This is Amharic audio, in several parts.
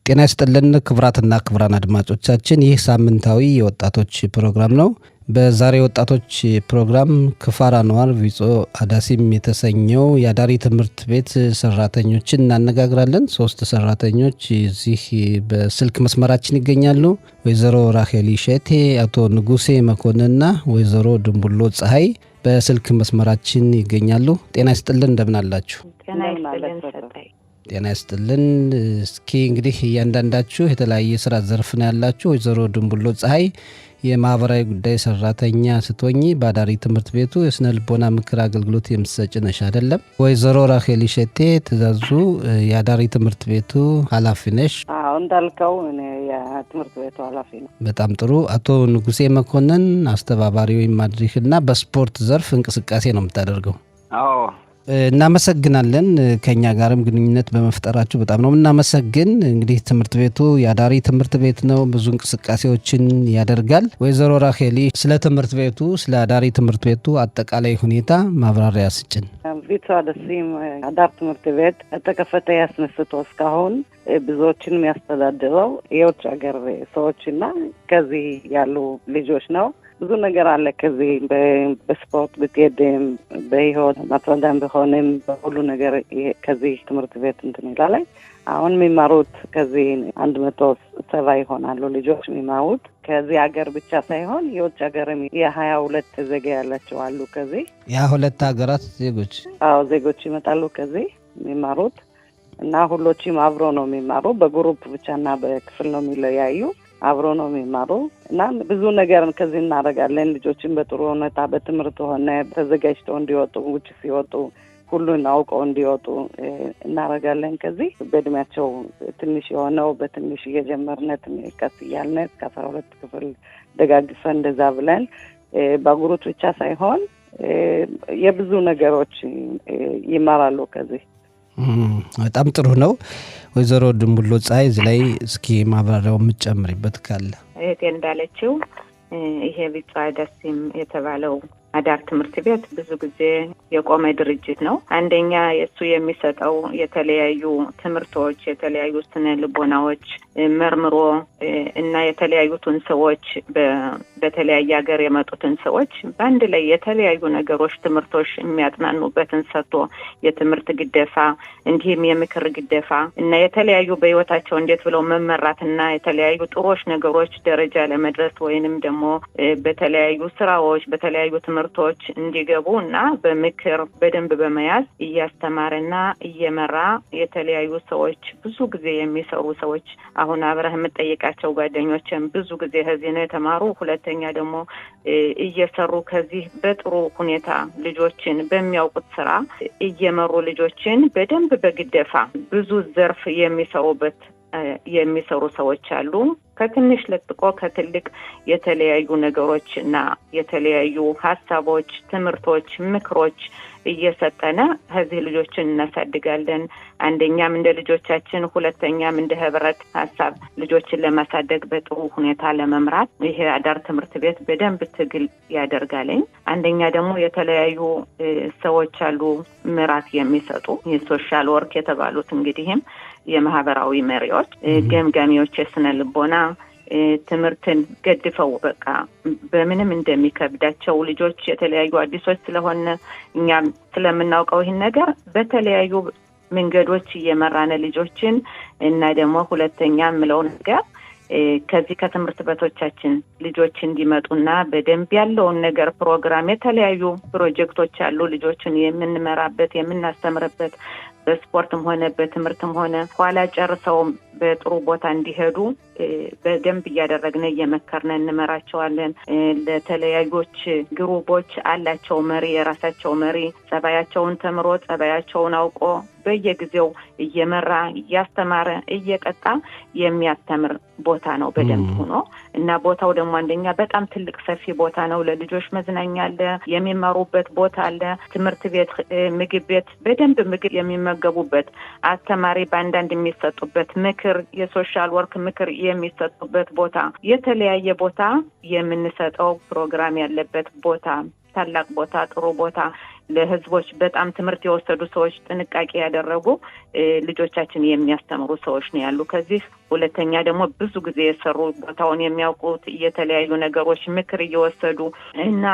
ጤና ይስጥልን ክቡራትና ክቡራን አድማጮቻችን፣ ይህ ሳምንታዊ የወጣቶች ፕሮግራም ነው። በዛሬ ወጣቶች ፕሮግራም ክፋር አንዋር ቪጾ አዳሲም የተሰኘው የአዳሪ ትምህርት ቤት ሰራተኞችን እናነጋግራለን። 3 ሰራተኞች እዚህ በስልክ መስመራችን ይገኛሉ። ወይዘሮ ራሄሊ ሼቴ፣ አቶ ንጉሴ መኮንንና ወይዘሮ ድንቡሎ ፀሐይ በስልክ መስመራችን ይገኛሉ። ጤና ይስጥልን፣ እንደምን አላችሁ? ጤና ይስጥልን። እስኪ እንግዲህ እያንዳንዳችሁ የተለያየ ስራ ዘርፍ ነው ያላችሁ። ወይዘሮ ድንቡሎ ፀሐይ የማህበራዊ ጉዳይ ሰራተኛ ስትሆኚ በአዳሪ ትምህርት ቤቱ የስነ ልቦና ምክር አገልግሎት የምትሰጪ ነሽ አይደለም? ወይዘሮ ራሄሊ ሼቴ ትእዛዙ የአዳሪ ትምህርት ቤቱ ኃላፊ ነሽ? አዎ እንዳልከው እኔ የትምህርት ቤቱ ኃላፊ ነው። በጣም ጥሩ። አቶ ንጉሴ መኮንን አስተባባሪ ወይም ማድሪክና በስፖርት ዘርፍ እንቅስቃሴ ነው የምታደርገው? አዎ እናመሰግናለን። ከኛ ጋርም ግንኙነት በመፍጠራችሁ በጣም ነው እናመሰግን። እንግዲህ ትምህርት ቤቱ የአዳሪ ትምህርት ቤት ነው፣ ብዙ እንቅስቃሴዎችን ያደርጋል። ወይዘሮ ራሄሊ ስለ ትምህርት ቤቱ ስለ አዳሪ ትምህርት ቤቱ አጠቃላይ ሁኔታ ማብራሪያ ስጭን። ቪጾ አዳሲም አዳር ትምህርት ቤት ተከፈተ ያስነስቶ እስካሁን ብዙዎችን የሚያስተዳድረው የውጭ ሀገር ሰዎችና ከዚህ ያሉ ልጆች ነው። ብዙ ነገር አለ። ከዚህ በስፖርት ብትሄድም በህይወት ማትረዳም ቢሆንም በሁሉ ነገር ከዚህ ትምህርት ቤት እንትን ይላል። አሁን የሚማሩት ከዚህ 170 ይሆናሉ ልጆች የሚማሩት ከዚህ ሀገር ብቻ ሳይሆን የውጭ ሀገርም የ22 ዜጋ ያላቸው አሉ። ከዚህ የ2 ሀገራት ዜጎች ዜጎች ይመጣሉ ከዚህ የሚማሩት እና ሁሎችም አብሮ ነው የሚማሩ። በግሩፕ ብቻና በክፍል ነው የሚለያዩ። አብሮ ነው የሚማሩ እና ብዙ ነገር ከዚህ እናደርጋለን። ልጆችን በጥሩ ሁኔታ በትምህርት ሆነ ተዘጋጅተው እንዲወጡ ውጭ ሲወጡ ሁሉን አውቀው እንዲወጡ እናደርጋለን። ከዚህ በእድሜያቸው ትንሽ የሆነው በትንሽ እየጀመርነት ቀስ እያልነት ከ12 ክፍል ደጋግፈን እንደዛ ብለን በጉሩት ብቻ ሳይሆን የብዙ ነገሮች ይማራሉ ከዚህ። በጣም ጥሩ ነው። ወይዘሮ ድንቡሎ ፀሐይ እዚህ ላይ እስኪ ማብራሪያው የምትጨምሪበት ካለ? እህቴ እንዳለችው ይሄ ቪጾ አዳሲም የተባለው አዳር ትምህርት ቤት ብዙ ጊዜ የቆመ ድርጅት ነው። አንደኛ የእሱ የሚሰጠው የተለያዩ ትምህርቶች፣ የተለያዩ ስነ ልቦናዎች መርምሮ እና የተለያዩትን ሰዎች በተለያየ ሀገር የመጡትን ሰዎች በአንድ ላይ የተለያዩ ነገሮች ትምህርቶች የሚያጥናኑበትን ሰጥቶ የትምህርት ግዴታ እንዲህም የምክር ግዴታ እና የተለያዩ በህይወታቸው እንዴት ብለው መመራትና የተለያዩ ጥሩዎች ነገሮች ደረጃ ለመድረስ ወይንም ደግሞ በተለያዩ ስራዎች በተለያዩ ትምህርቶች እንዲገቡ እና በምክር በደንብ በመያዝ እያስተማረና እየመራ የተለያዩ ሰዎች ብዙ ጊዜ የሚሰሩ ሰዎች አሁን አብረህ የምትጠይቃቸው ጓደኞችን ብዙ ጊዜ ከዚህ ነው የተማሩ። ሁለተኛ ደግሞ እየሰሩ ከዚህ በጥሩ ሁኔታ ልጆችን በሚያውቁት ስራ እየመሩ ልጆችን በደንብ በግዴታ ብዙ ዘርፍ የሚሰሩ ሰዎች አሉ። ከትንሽ ለጥቆ ከትልቅ የተለያዩ ነገሮች እና የተለያዩ ሀሳቦች፣ ትምህርቶች፣ ምክሮች እየሰጠነ ከዚህ ልጆችን እናሳድጋለን። አንደኛም እንደ ልጆቻችን፣ ሁለተኛም እንደ ህብረት ሀሳብ ልጆችን ለማሳደግ በጥሩ ሁኔታ ለመምራት ይሄ አዳር ትምህርት ቤት በደንብ ትግል ያደርጋለኝ። አንደኛ ደግሞ የተለያዩ ሰዎች አሉ ምራት የሚሰጡ የሶሻል ወርክ የተባሉት እንግዲህም የማህበራዊ መሪዎች፣ ገምጋሚዎች የስነ ልቦና ትምህርትን ገድፈው በቃ በምንም እንደሚከብዳቸው ልጆች የተለያዩ አዲሶች ስለሆነ እኛም ስለምናውቀው ይህን ነገር በተለያዩ መንገዶች እየመራነ ልጆችን እና ደግሞ ሁለተኛ ምለው ነገር ከዚህ ከትምህርት ቤቶቻችን ልጆች እንዲመጡና በደንብ ያለውን ነገር ፕሮግራም የተለያዩ ፕሮጀክቶች አሉ ልጆችን የምንመራበት የምናስተምርበት በስፖርትም ሆነ በትምህርትም ሆነ ኋላ ጨርሰው በጥሩ ቦታ እንዲሄዱ በደንብ እያደረግነ እየመከርነ እንመራቸዋለን። ለተለያዮች ግሩቦች አላቸው መሪ የራሳቸው መሪ ጸባያቸውን ተምሮ ጸባያቸውን አውቆ በየጊዜው እየመራ እያስተማረ እየቀጣ የሚያስተምር ቦታ ነው በደንብ ሆኖ እና ቦታው ደግሞ አንደኛ በጣም ትልቅ ሰፊ ቦታ ነው። ለልጆች መዝናኛ አለ፣ የሚማሩበት ቦታ አለ፣ ትምህርት ቤት፣ ምግብ ቤት በደንብ ምግብ የሚመገቡበት አስተማሪ በአንዳንድ የሚሰጡበት ምክር የሶሻል ወርክ ምክር የሚሰጡበት ቦታ የተለያየ ቦታ የምንሰጠው ፕሮግራም ያለበት ቦታ ታላቅ ቦታ ጥሩ ቦታ ለህዝቦች በጣም ትምህርት የወሰዱ ሰዎች ጥንቃቄ ያደረጉ ልጆቻችን የሚያስተምሩ ሰዎች ነው ያሉ ከዚህ ሁለተኛ ደግሞ ብዙ ጊዜ የሰሩ ቦታውን የሚያውቁት የተለያዩ ነገሮች ምክር እየወሰዱ እና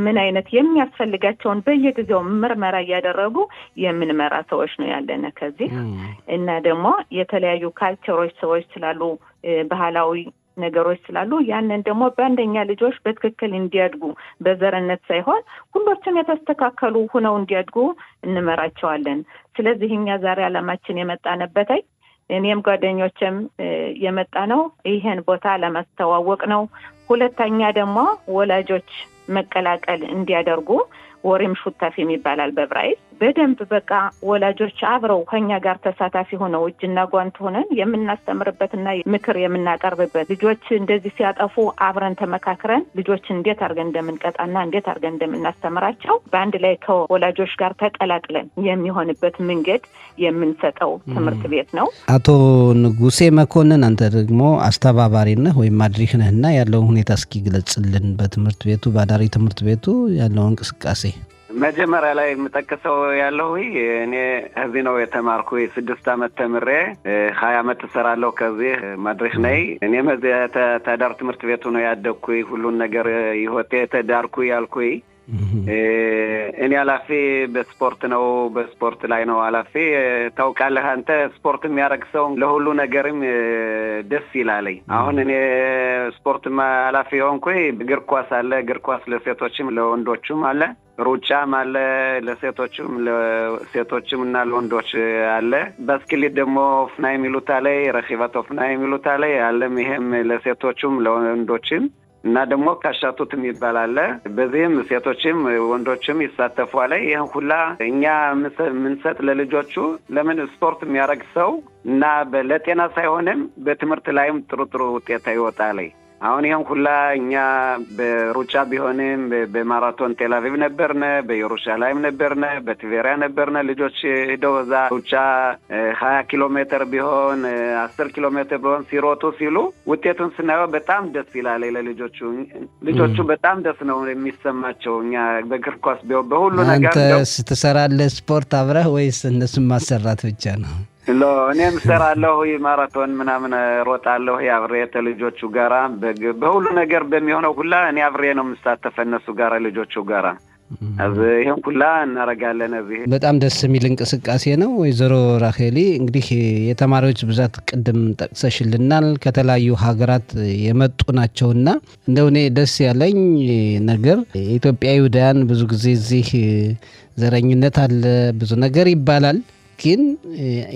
ምን አይነት የሚያስፈልጋቸውን በየጊዜው ምርመራ ያደረጉ የምንመራ ሰዎች ነው ያለነ ከዚህ እና ደግሞ የተለያዩ ካልቸሮች ሰዎች ስላሉ ባህላዊ ነገሮች ስላሉ ያንን ደግሞ በአንደኛ ልጆች በትክክል እንዲያድጉ በዘረነት ሳይሆን ሁሉም የተስተካከሉ ሆነው እንዲያድጉ እንመራቸዋለን ስለዚህ እኛ ዛሬ ዓላማችን የመጣነበት እኔም ጓደኞቼም የመጣ ነው ይሄን ቦታ ለማስተዋወቅ ነው ሁለተኛ ደግሞ ወላጆች መቀላቀል እንዲያደርጉ ወሪም ሹታፊ የሚባላል በብራይት በደንብ በቃ ወላጆች አብረው ከኛ ጋር ተሳታፊ ሆነው እጅና ጓንት ሆነን የምናስተምርበትና ምክር የምናቀርብበት ልጆች እንደዚህ ሲያጠፉ አብረን ተመካክረን ልጆች እንዴት አድርገን እንደምንቀጣና እንዴት አድርገን እንደምናስተምራቸው በአንድ ላይ ከወላጆች ጋር ተቀላቅለን የሚሆንበት መንገድ የምንሰጠው ትምህርት ቤት ነው። አቶ ንጉሴ መኮንን አንተ ደግሞ አስተባባሪ ነህ ወይም ማድሪክ ነህና ያለውን ሁኔታ እስኪ ግለጽልን በትምህርት ቤቱ በአዳሪ ትምህርት ቤቱ ያለው እንቅስቃሴ። መጀመሪያ ላይ የምጠቅሰው ያለው እኔ እዚህ ነው የተማርኩ 6 አመት ተምሬ 20 አመት ተሰራለሁ ከዚህ ማድረስ ነኝ እኔም ተዳር ትምህርት ቤቱ ነው ያደግኩ ሁሉን ነገር ይወቴ ተዳርኩ ያልኩ እኔ አላፊ በስፖርት ነው በስፖርት ላይ ነው አላፊ ታውቃለህ አንተ ስፖርት የሚያረግ ሰው ለሁሉ ነገርም ደስ ይላል አሁን እኔ ስፖርት አላፊ ሆንኩ እግር ኳስ አለ እግር ኳስ ለሴቶችም ለወንዶችም አለ ሩጫም አለ ለሴቶችም እና ለወንዶች አለ ባስኬት ደግሞ ፍናይ ሚሉት አለ ረኺባት ፍናይ ሚሉት አለ አለም ይሄም ለሴቶችም ለወንዶችም እና ደግሞ ካሻቱት የሚባል አለ በዚህም ሴቶችም ወንዶችም ይሳተፋሉ ይሄን ሁላ እኛ ምንሰጥ ለልጆቹ ለምን ስፖርት የሚያረግ ሰው እና ለጤና ሳይሆንም በትምህርት ላይም ጥሩ ውጤት ይወጣል አሁን ይሄን ሁላ እኛ በሩጫ ቢሆንም በማራቶን ቴላቪቭ ነበርነ በኢየሩሳሌም ነበርነ በትቬሪያ ነበርነ ልጆች ሄደውዛ ሩጫ 20 ኪሎ ሜትር ቢሆን 10 ኪሎ ሜትር ቢሆን ሲሮጡ ሲሉ ውጤቱን ስናየው በጣም ደስ ይላል ልጆቹ በጣም ደስ ነው የሚሰማቸው እኛ በእግር ኳስ በሁሉ ነገር አንተ ስትሰራለህ ስፖርት አብረህ ወይስ እነሱን ማሰራት ብቻ ነው? እኔም ሰራለሁ ማራቶን ምናምን ሮጣለሁ አብሬ ተልጆቹ ጋራ በሁሉ ነገር በሚሆነው ሁላ እኔ አብሬ ነው የምሳተፈው እነሱ ጋራ ልጆቹ ጋራ ይሄን ሁላ እናረጋለን እዚህ በጣም ደስ የሚል እንቅስቃሴ ነው። ወይዘሮ ራሄሊ እንግዲህ የተማሪዎች ብዛት ቅድም ጠቅሰሽልናል ከተለያዩ ሀገራት የመጡ ናቸውና እንደው እኔ ደስ ያለኝ ነገር ኢትዮጵያውያን ብዙ ጊዜ እዚህ ዘረኝነት አለ ብዙ ነገር ይባላል ግን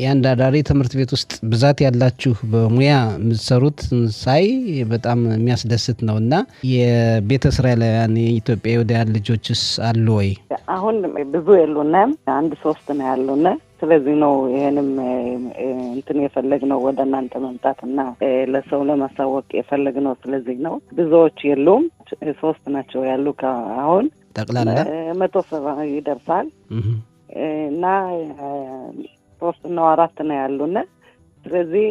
ያንዳዳሪ ትምህርት ቤት ውስጥ ብዛት ያላችሁ በሙያ የምትሰሩት ሳይ በጣም የሚያስደስት ነውና የቤተ እስራኤላውያን የኢትዮጵያውያን ልጆችስ አሉ ወይ? አሁን ብዙ የሉንም 1-3 ነው ያሉን ስለዚህ ነው ይሄንም እንትን የፈለግነው ወደ እናንተ መምጣትና ለሰው ለማሳወቅ የፈለግነው ስለዚህ ነው ብዙዎች የሉም 3 ናቸው ያሉ አሁን ጠቅላላ 170 ይደርሳል እና 3 እና 4 ነው ያሉና ስለዚህ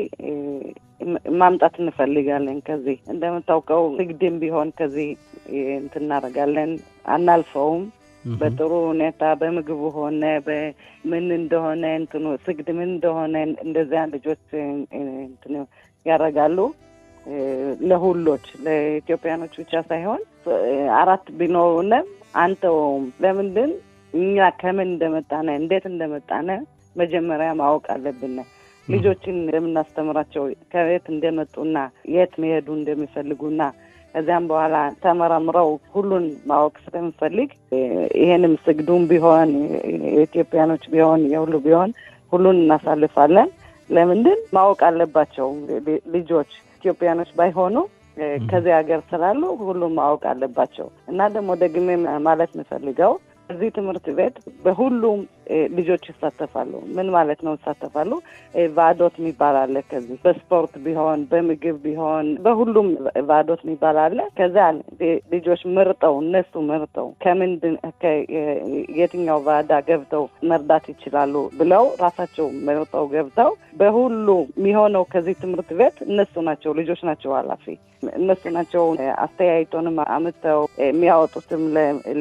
ማምጣት እንፈልጋለን ከዚህ እንደምታውቀው ንግድም ቢሆን ከዚህ እንትናረጋለን አናልፈውም በጥሩ ሁኔታ በምግቡ ሆነ በምን እንደሆነ እንትኑ ስግድ ምን እንደሆነ እንደዚያ ልጆች እንትኑ ያረጋሉ ለሁሎች ለኢትዮጵያኖች ብቻ ሳይሆን 4 ቢኖሩን አንተውም ለምንድን እኛ ከምን እንደመጣነ እንዴት እንደመጣነ መጀመሪያ ማወቅ አለብን ልጆችን እንደምናስተምራቸው ከቤት እንደመጡና የት መሄዱ እንደሚፈልጉና ከዛም በኋላ ተመራምረው ሁሉን ማወቅ ስለምፈልግ ይሄንም ስግዱም ቢሆን የኢትዮጵያኖች ቢሆን የሁሉ ቢሆን ሁሉን እናሳልፋለን ለምንድን ማወቅ አለባቸው ልጆች ኢትዮጵያኖች ባይሆኑ ከዚህ ሀገር ስላሉ ሁሉም ማወቅ አለባቸው እና ደግሞ ደግሜ ማለት እንፈልገው እዚህ ትምህርት ቤት በሁሉም ልጆች ይሳተፋሉ። ምን ማለት ነው ይሳተፋሉ? ቫዶት የሚባል አለ። ከዚህ በስፖርት ቢሆን በምግብ ቢሆን በሁሉም ቫዶት የሚባል አለ። ከዛ ልጆች እነሱ መርጠው የትኛው ቫዳ ገብተው መርዳት ይችላሉ ብለው ራሳቸው መርጠው ገብተው በሁሉ የሚሆነው ከዚህ ትምህርት ቤት እነሱ ናቸው፣ ልጆች ናቸው ኃላፊ። እነሱ ናቸው አስተያየቶንም አምጥተው የሚያወጡትም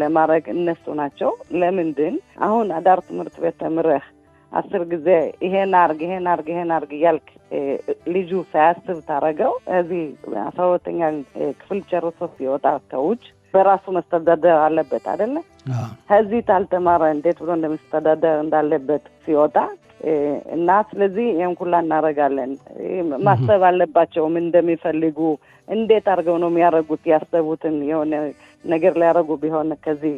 ለማድረግ እነሱ ናቸው። ለምንድን አሁን አዳር ትምህርት ቤት ተምረህ 10 ጊዜ ይሄን አርግ እያልክ ልጁ ሳያስብ ታረገው እዚህ 12ኛ ክፍል ጨርሶ ሲወጣ ከውጭ በራሱ መስተዳደር አለበት አይደለ? ከዚህ ታልተማረ እንዴት ብሎ እንደመስተዳደር እንዳለበት ሲወጣ እና ስለዚህ ይሄን ሁላ እናረጋለን። ማሰብ አለባቸው ምን እንደሚፈልጉ፣ እንዴት አድርገው ነው የሚያረጉት። ያሰቡትን የሆነ ነገር ሊያረጉ ቢሆን ከዚህ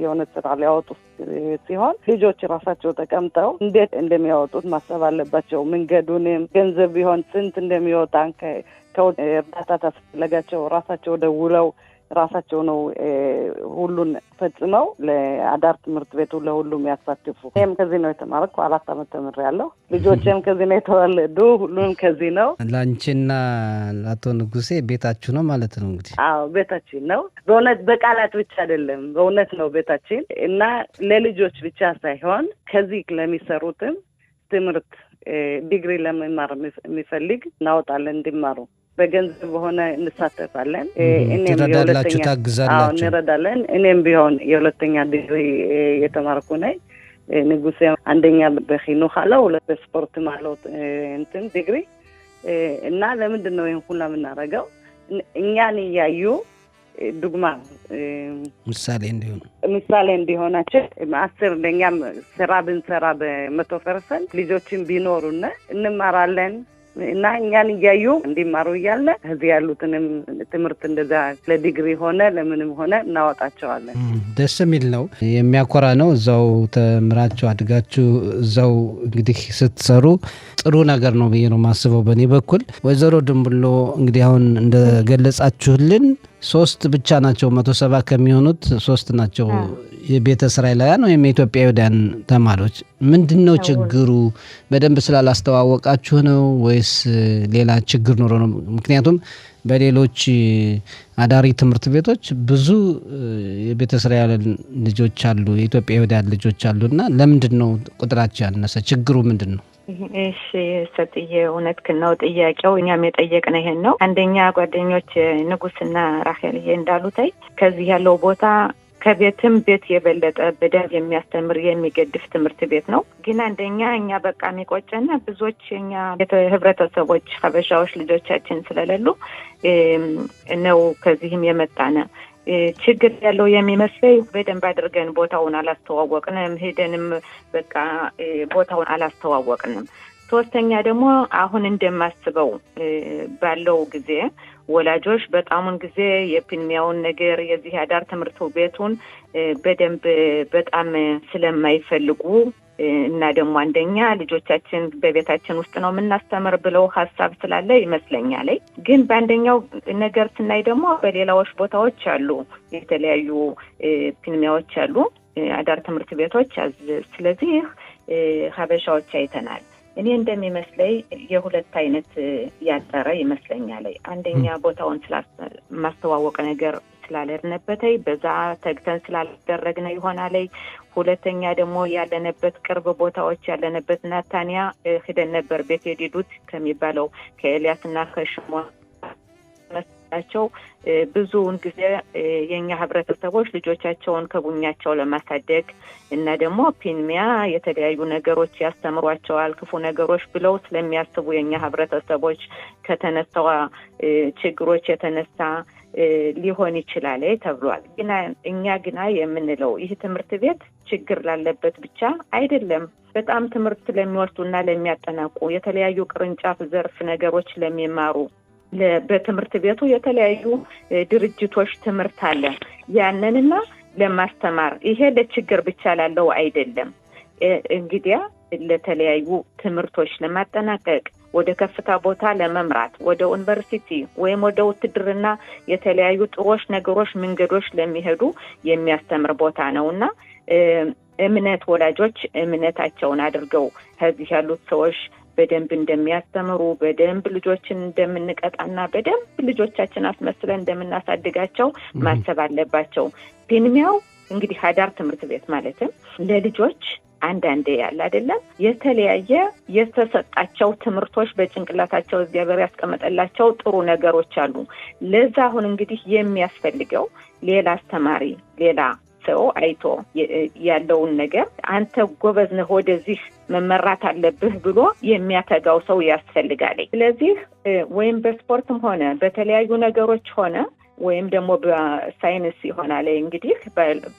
የሆነ ስራ ሊያወጡ ሲሆን ልጆች ራሳቸው ተቀምጠው እንዴት እንደሚያወጡት ማሰብ አለባቸው። መንገዱንም ገንዘብ ቢሆን ስንት እንደሚወጣ ከእርዳታ ታስፈልጋቸው ራሳቸው ደውለው ራሳቸው ነው ሁሉን ፈጽመው ለአዳር ትምህርት ቤቱ ለሁሉም ያሳትፉ። እኔም ከዚህ ነው የተማርኩ 4 አመት ተምሬያለሁ። ልጆቼም ከዚህ ነው የተወለዱ፣ ሁሉም ከዚህ ነው። ላንቺና ለአቶ ንጉሴ ቤታችሁ ነው ማለት ነው እንግዲህ? አዎ ቤታችን ነው። በእውነት በቃላት ብቻ አይደለም፣ በእውነት ነው ቤታችን እና ለልጆች ብቻ ሳይሆን ከዚህ ለሚሰሩትም ትምህርት ዲግሪ ለመማር የሚፈልግ እናወጣለን እንዲማሩ። በገንዘብ ሆነ እንሳተፋለን። ትረዳላችሁ፣ ታግዛላችሁ? እንረዳለን። እኔም ቢሆን የሁለተኛ ዲግሪ የተማርኩ ነኝ። ንጉሴ አንደኛ በኺኑኽ አለው፣ በስፖርት ማለት እንትን ዲግሪ እና ለምንድን ነው ይሄን ሁሉ የምናደርገው? እኛን እያዩ ዱግማ ምሳሌ እንዲሆናቸው 10 ለኛም ስራ ብንሰራ በ100% ልጆችን ቢኖሩና እንማራለን እና እኛን እያዩ እንዲማሩ እያለ እዚህ ያሉትንም ትምህርት እንደዛ ለዲግሪ ሆነ ለምንም ሆነ እናወጣቸዋለን። ደስ የሚል ነው፣ የሚያኮራ ነው። እዛው ተምራችሁ አድጋችሁ እዛው እንግዲህ ስትሰሩ ጥሩ ነገር ነው ብዬ ነው ማስበው በእኔ በኩል። ወይዘሮ ድንብሎ እንግዲህ አሁን እንደገለጻችሁልን 3 ብቻ ናቸው 170 ከሚሆኑት 3 ናቸው የቤተ እስራኤላውያን ወይም የኢትዮጵያውያን ተማሪዎች። ምንድነው ችግሩ? በደንብ ስላላስተዋወቃችሁ ነው ወይስ ሌላ ችግር ኖሮ ነው? ምክንያቱም በሌሎች አዳሪ ትምህርት ቤቶች ብዙ የቤተ እስራኤል ልጆች አሉ፣ የኢትዮጵያውያን ልጆች አሉና ለምንድነው ቁጥራቸው ያነሰ? ችግሩ ምንድነው? እሺ ሰጥዬ፣ እውነትህን ነው ጥያቄው። እኛም የጠየቅነው ይሄን ነው። አንደኛ ጓደኞች ንጉስና ራሄልዬ እንዳሉታይ ከዚህ ያለው ቦታ ከቤትም ቤት የበለጠ በደንብ የሚያስተምር የሚገድፍ ትምህርት ቤት ነው። ግን አንደኛ እኛ በቃ የሚቆጨና ብዙዎች እኛ ህብረተሰቦች ሀበሻዎች ልጆቻችን ስለሌሉ ነው ከዚህም የመጣነ ችግር ያለው የሚመስለኝ በደንብ አድርገን ቦታውን አላስተዋወቅንም። ሄደንም በቃ ቦታውን አላስተዋወቅንም። ሶስተኛ ደግሞ አሁን እንደማስበው ባለው ጊዜ ወላጆች በጣሙን ጊዜ የፕንሚያውን ነገር የዚህ አዳር ትምህርት ቤቱን በደንብ በጣም ስለማይፈልጉ እና ደግሞ አንደኛ ልጆቻችን በቤታችን ውስጥ ነው የምናስተምር ብለው ሀሳብ ስላለ ይመስለኛል። ግን በአንደኛው ነገር ስናይ ደግሞ በሌላዎች ቦታዎች አሉ፣ የተለያዩ ፕንሚያዎች አሉ፣ አዳር ትምህርት ቤቶች። ስለዚህ ሀበሻዎች አይተናል። እኔ እንደሚመስለኝ የሁለት አይነት ያጠረ ይመስለኛል። አንደኛ ቦታውን ማስተዋወቅ ነገር ስላልነበረኝ በዛ ተግተን ስላልደረግነ ይሆናል። ሁለተኛ ደግሞ ያለነበት ቅርብ ቦታዎች ያለነበት ናታንያ ሄደን ነበር። ቤት የዲዱት ከሚባለው ከኤልያስና ከሽሞን መስላቸው ብዙውን ጊዜ የኛ ህብረተሰቦች ልጆቻቸውን ከቡኛቸው ለማሳደግ እና ደግሞ ፒንሚያ የተለያዩ ነገሮች ያስተምሯቸዋል ክፉ ነገሮች ብለው ስለሚያስቡ የኛ ህብረተሰቦች ከተነሳው ችግሮች የተነሳ ሊሆን ይችላል ተብሏል። ግን እኛ ግና የምንለው ይህ ትምህርት ቤት ችግር ላለበት ብቻ አይደለም። በጣም ትምህርት ለሚወስዱና ለሚያጠናቁ የተለያዩ ቅርንጫፍ ዘርፍ ነገሮች ለሚማሩ በትምህርት ቤቱ የተለያዩ ድርጅቶች ትምህርት አለ። ያንንና ለማስተማር ይሄ ለችግር ብቻ ላለው አይደለም። እንግዲያ ለተለያዩ ትምህርቶች ለማጠናቀቅ ወደ ከፍታ ቦታ ለመምራት ወደ ዩኒቨርሲቲ ወይም ወደ ውትድርና የተለያዩ ጥሮች ነገሮች መንገዶች ለሚሄዱ የሚያስተምር ቦታ ነውና እምነት ወላጆች እምነታቸውን አድርገው ከዚህ ያሉት ሰዎች በደንብ እንደሚያስተምሩ በደንብ ልጆችን እንደምንቀጣና በደንብ ልጆቻችን አስመስለን እንደምናሳድጋቸው ማሰብ አለባቸው። ፒንሚያው እንግዲህ አዳር ትምህርት ቤት ማለትም ለልጆች አንዳንዴ ያለ አይደለም የተለያየ የተሰጣቸው ትምህርቶች በጭንቅላታቸው እግዚአብሔር ያስቀመጠላቸው ጥሩ ነገሮች አሉ። ለዛ አሁን እንግዲህ የሚያስፈልገው ሌላ አስተማሪ ሌላ ሰው አይቶ ያለውን ነገር አንተ ጎበዝ ነህ ወደዚህ መመራት አለብህ ብሎ የሚያተጋው ሰው ያስፈልጋል። ስለዚህ ወይም በስፖርትም ሆነ በተለያዩ ነገሮች ሆነ ወይም ደግሞ በሳይንስ ይሆናል እንግዲህ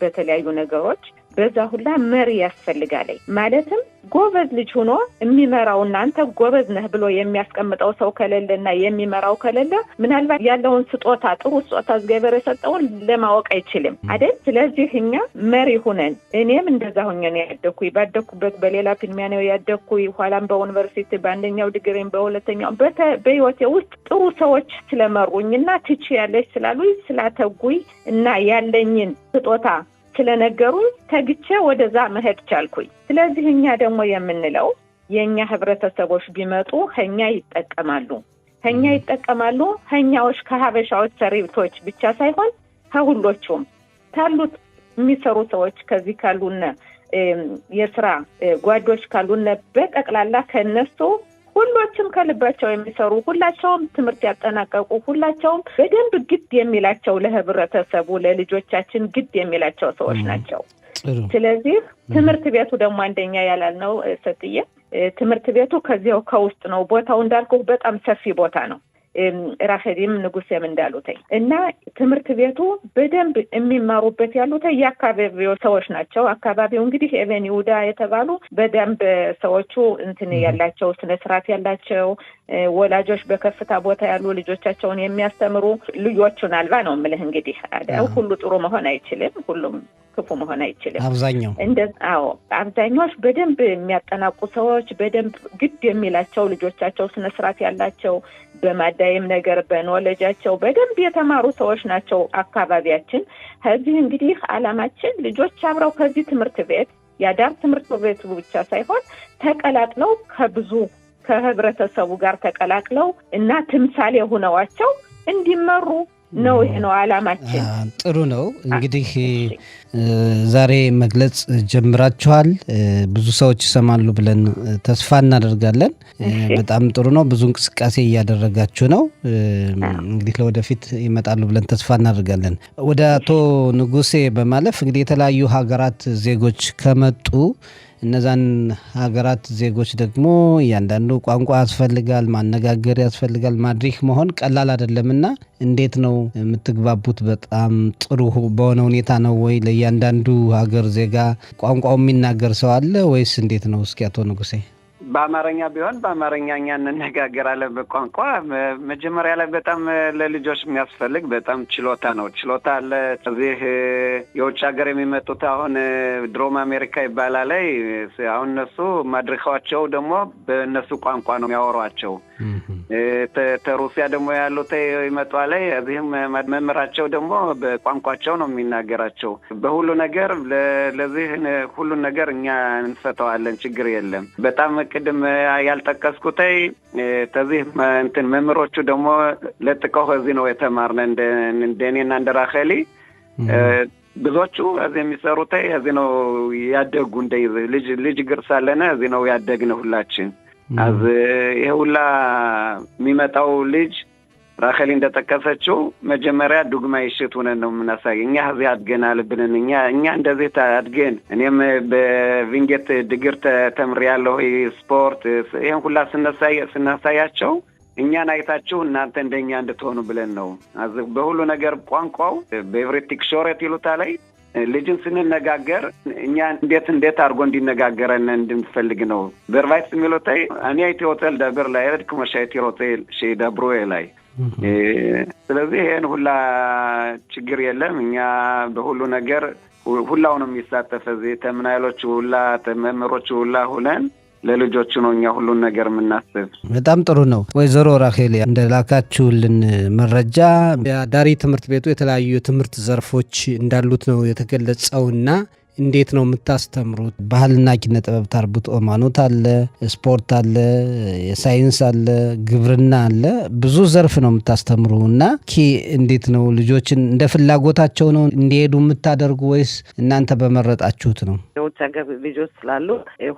በተለያዩ ነገሮች በዛ ሁላ መሪ ያስፈልጋል። ማለትም ጎበዝ ልጅ ሆኖ የሚመራውና አንተ ጎበዝ ነህ ብሎ የሚያስቀምጠው ሰው ከሌለና የሚመራው ከሌለ ምናልባት ያለውን ስጦታ ጥሩ ስጦታ እግዚአብሔር የሰጠውን ለማወቅ አይችልም አይደል? ስለዚህ እኛ መሪ ሆነን እኔም እንደዛ ሆኜ ነው ያደኩኝ። ባደኩበት በሌላ ፊልሚያ ነው ያደኩኝ። ኋላም በዩኒቨርሲቲ በአንደኛው ዲግሪም በሁለተኛው በህይወቴ ውስጥ ጥሩ ሰዎች ስለመሩኝና ትችያለሽ ስላሉኝ ስላተጉኝ እና ያለኝን ስጦታ ስለነገሩኝ ተግቼ ወደዛ መሄድ ቻልኩኝ። ስለዚህ እኛ ደግሞ የምንለው የኛ ህብረተሰቦች ቢመጡ ከኛ ይጠቀማሉ ከኛዎች ከሀበሻዎች ሰሪቶች ብቻ ሳይሆን ከሁሎቹም ካሉት የሚሰሩ ሰዎች ከዚህ ካሉና የስራ ጓዶች ካሉና በጠቅላላ ከነሱ ሁሎችም ከልባቸው የሚሰሩ ሁላቸውም ትምህርት ያጠናቀቁ ሁላቸውም በደንብ ግድ የሚላቸው ለህብረተሰቡ ለልጆቻችን ግድ የሚላቸው ሰዎች ናቸው። ስለዚህ ትምህርት ቤቱ ደግሞ አንደኛ ያላልነው ሰጥዬ ትምህርት ቤቱ ከዚያው ከውስጥ ነው። ቦታው እንዳልኩ በጣም ሰፊ ቦታ ነው። ራሄልም ንጉሴም እንዳሉት እና ትምህርት ቤቱ በደንብ የሚማሩበት ያሉት የአካባቢው ሰዎች ናቸው። አካባቢው እንግዲህ ኤቨን ይሁዳ የተባሉ በደንብ ሰዎቹ እንትን ያላቸው ስነ ስርዓት ያላቸው ወላጆች በከፍታ ቦታ ያሉ ልጆቻቸውን የሚያስተምሩ ልጆቹን አልባ ነው የምልህ። እንግዲህ ሁሉ ጥሩ መሆን አይችልም፣ ሁሉም ክፉ መሆን አይችልም። አብዛኞች በደንብ የሚያጠናቁ ሰዎች በደንብ ግድ የሚላቸው ልጆቻቸው ስነ ስርዓት ያላቸው በማዳየም ነገር በኖሌጃቸው በደንብ የተማሩ ሰዎች ናቸው አካባቢያችን። ከዚህ እንግዲህ ዓላማችን ልጆች አብረው ከዚህ ትምህርት ቤት ያዳር ትምህርት ቤት ብቻ ሳይሆን ተቀላቅለው ከብዙ ከህብረተሰቡ ጋር ተቀላቅለው እና ትምሳሌ ሆነዋቸው እንዲመሩ ነው። ይሄ ነው ዓላማችን። ጥሩ ነው። እንግዲህ ዛሬ መግለጽ ጀምራችኋል። ብዙ ሰዎች ይሰማሉ ብለን ተስፋ እናደርጋለን። በጣም ጥሩ ነው። ብዙ እንቅስቃሴ እያደረጋችሁ ነው። እንግዲህ ለወደፊት ይመጣሉ ብለን ተስፋ እናደርጋለን። ወደ አቶ ንጉሴ በማለፍ እንግዲህ የተለያዩ ሀገራት ዜጎች ከመጡ እነዛን ሀገራት ዜጎች ደግሞ እያንዳንዱ ቋንቋ ያስፈልጋል፣ ማነጋገር ያስፈልጋል። ማድሪክ መሆን ቀላል አይደለምና እንዴት ነው የምትግባቡት? በጣም ጥሩ በሆነ ሁኔታ ነው ወይ? ለእያንዳንዱ ሀገር ዜጋ ቋንቋው የሚናገር ሰው አለ ወይስ እንዴት ነው? እስኪ አቶ ንጉሴ። በአማርኛ ቢሆን በአማርኛ እኛ እንነጋገራለን። በቋንቋ መጀመሪያ ላይ በጣም ለልጆች የሚያስፈልግ በጣም ችሎታ ነው። ችሎታ አለ። እዚህ የውጭ ሀገር የሚመጡት አሁን ድሮም አሜሪካ ይባላል። አሁን እነሱ ማድረካቸው ደግሞ በእነሱ ቋንቋ ነው የሚያወሯቸው። ተሩሲያ ደግሞ ያሉት ይመጣሉ። እዚህም መምህራቸው ደግሞ በቋንቋቸው ነው የሚናገራቸው። በሁሉ ነገር ለዚህ ሁሉ ነገር እኛ እንፈተዋለን፣ ችግር የለም። በጣም ቅድም ያልጠቀስኩት ተዚህ እንትን መምህሮቹ ደግሞ ለጥቀው እዚህ ነው የተማርነ እንደኔና እንደ ራሄሊ ብዙዎቹ እዚህ የሚሰሩት እዚህ ነው ያደጉ። እንደ ልጅ ግርሳለነ እዚህ ነው ያደግነ ሁላችን። አዝ ይሄ ሁላ የሚመጣው ልጅ ራሄሊ እንደጠቀሰችው መጀመሪያ ዱግማ ይሽት ሆነን ነው የምናሳይ። እኛ እዚህ አድገናል ብለን እኛ እንደዚህ አድገን እኔም በቪንጌት ድግር ተምሬያለሁ ስፖርት። ይሄን ሁላ ስናሳያቸው እኛን አይታችሁ እናንተ እንደኛ እንድትሆኑ ብለን ነው። አዝ በሁሉ ነገር ቋንቋው በኤቭሪቲክ ሾሬት ይሉታል። ልጅን ስንነጋገር እኛ እንዴት አድርጎ እንዲነጋገረን እንድንፈልግ ነው። በርቫይስ የሚሉታይ እኔ ሆቴል ደብር ላይ ሄድኩ መሻይት ሆቴል ሸዳብሮ ላይ። ስለዚህ ይሄን ሁላ ችግር የለም። እኛ በሁሉ ነገር ሁላው ነው የሚሳተፈ እዚህ ተምናይሎቹ ሁላ ተመምሮቹ ሁላ ሆነን ለልጆቹ ነው እኛ ሁሉን ነገር የምናስብ። በጣም ጥሩ ነው። ወይዘሮ ራሄል እንደላካችሁልን መረጃ የአዳሪ ትምህርት ቤቱ የተለያዩ ትምህርት ዘርፎች እንዳሉት ነው የተገለጸውና እንዴት ነው የምታስተምሩት? ባህልና ኪነ ጥበብ፣ ተርቡት፣ ሃይማኖት አለ፣ ስፖርት አለ፣ የሳይንስ አለ፣ ግብርና አለ፣ ብዙ ዘርፍ ነው የምታስተምሩ እና እንዴት ነው ልጆችን እንደ ፍላጎታቸው ነው እንዲሄዱ የምታደርጉ ወይስ እናንተ በመረጣችሁት ነው? የውጭ ሀገር ልጆች ስላሉ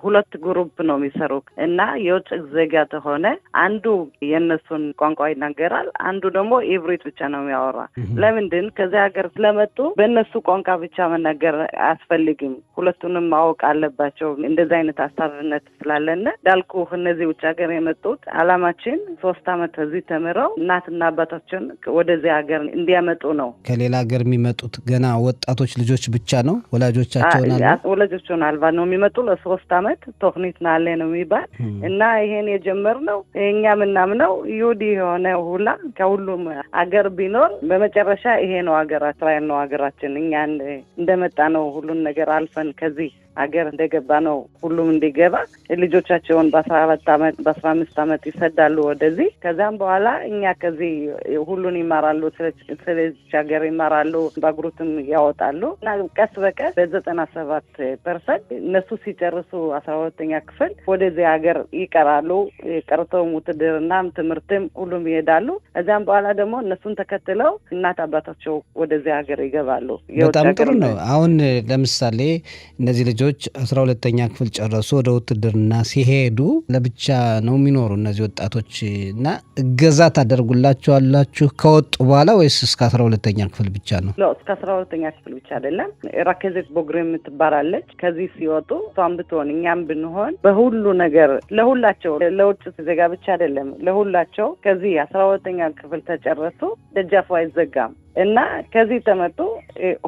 ሁለት ግሩፕ ነው የሚሰሩ እና የውጭ ዜጋ ተሆነ አንዱ የነሱን ቋንቋ ይናገራል፣ አንዱ ደግሞ ኢብሪት ብቻ ነው የሚያወራ። ለምንድን ከዚህ ሀገር ስለመጡ በእነሱ ቋንቋ ብቻ መናገር አያስፈልግም፣ ሁለቱንም ማወቅ አለባቸው። እንደዚህ አይነት አሳብነት ስላለነ ዳልኩ እነዚህ ውጭ ሀገር የመጡት አላማችን 3 አመት እዚህ ተምረው እናትና አባታችን ወደዚህ ሀገር እንዲያመጡ ነው። ከሌላ ሀገር የሚመጡት ገና ወጣቶች ልጆች ብቻ ነው ወላጆቻቸውን አልባ ነው የሚመጡ ለ3 አመት ቶክኒት ናለ ነው የሚባል እና ይሄን የጀመርነው እኛ ምናምነው ይሁዲ የሆነ ሁላ ከሁሉም አገር ቢኖር በመጨረሻ ይሄ ነው ሀገራችን ነው ሀገራችን እኛ እንደመጣ ነው ሁሉን ነገር አልፈን ከዚህ ሀገር እንደገባ ነው ሁሉም እንዲገባ ልጆቻቸውን በ14 አመት በ15 አመት ይሰዳሉ ወደዚህ። ከዛም በኋላ እኛ ከዚህ ሁሉን ይማራሉ፣ ስለዚህ ሀገር ይማራሉ፣ ባግሩትም ያወጣሉ እና ቀስ በቀስ በ97% እነሱ ሲጨርሱ 12ኛ ክፍል ወደዚህ ሀገር ይቀራሉ። ቀርተው ውትድርናም ትምህርትም ሁሉም ይሄዳሉ። ከዛም በኋላ ደግሞ እነሱን ተከትለው እናት አባታቸው ወደዚህ ሀገር ይገባሉ። በጣም ጥሩ ነው። አሁን ለምሳሌ እነዚህ ልጆች 12ኛ ክፍል ጨረሱ፣ ወደ ውትድርና ሲሄዱ ለብቻ ነው የሚኖሩ እነዚህ ወጣቶች እና እገዛ ታደርጉላቸዋላችሁ ከወጡ በኋላ ወይስ እስከ 12ኛ ክፍል ብቻ ነው? እስከ 12ኛ ክፍል ብቻ አይደለም። ራኬዜት ቦግሬም የምትባላለች ከዚህ ሲወጡ እሷም ብትሆን እኛም ብንሆን በሁሉ ነገር ለሁላቸው ለውጭ ዜጋ ብቻ አይደለም ለሁላቸው ከዚህ 12ኛ ክፍል ተጨረሱ ደጃፉ አይዘጋም እና ከዚህ ተመጡ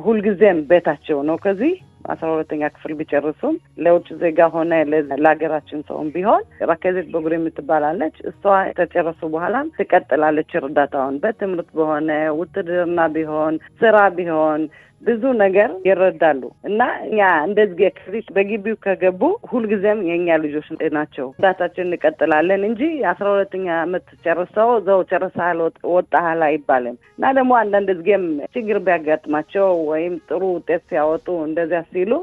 ሁልጊዜም ቤታቸው ነው። ከዚህ 12ኛ ክፍል ቢጨርሱም ለውጭ ዜጋ ሆነ ለሀገራችን ሰውም ቢሆን ራኬዜት ቦግሬ የምትባላለች እሷ ተጨረሱ በኋላ ትቀጥላለች እርዳታውን በትምህርት በሆነ ውትድርና ቢሆን ስራ ቢሆን ብዙ ነገር ይረዳሉ እና እኛ እንደዚህ ከዚህ በግቢው ከገቡ ሁልጊዜም የኛ ልጆች ናቸው። እርዳታችን እንቀጥላለን እንጂ 12ኛ አመት ጨርሰው ዘው ጨርሰሃል ወጣሃል አይባልም እና ደግሞ አንዳንድ ጊዜም ችግር ቢያጋጥማቸው ወይም ጥሩ ውጤት ሲያወጡ እንደዚያ ሲሉ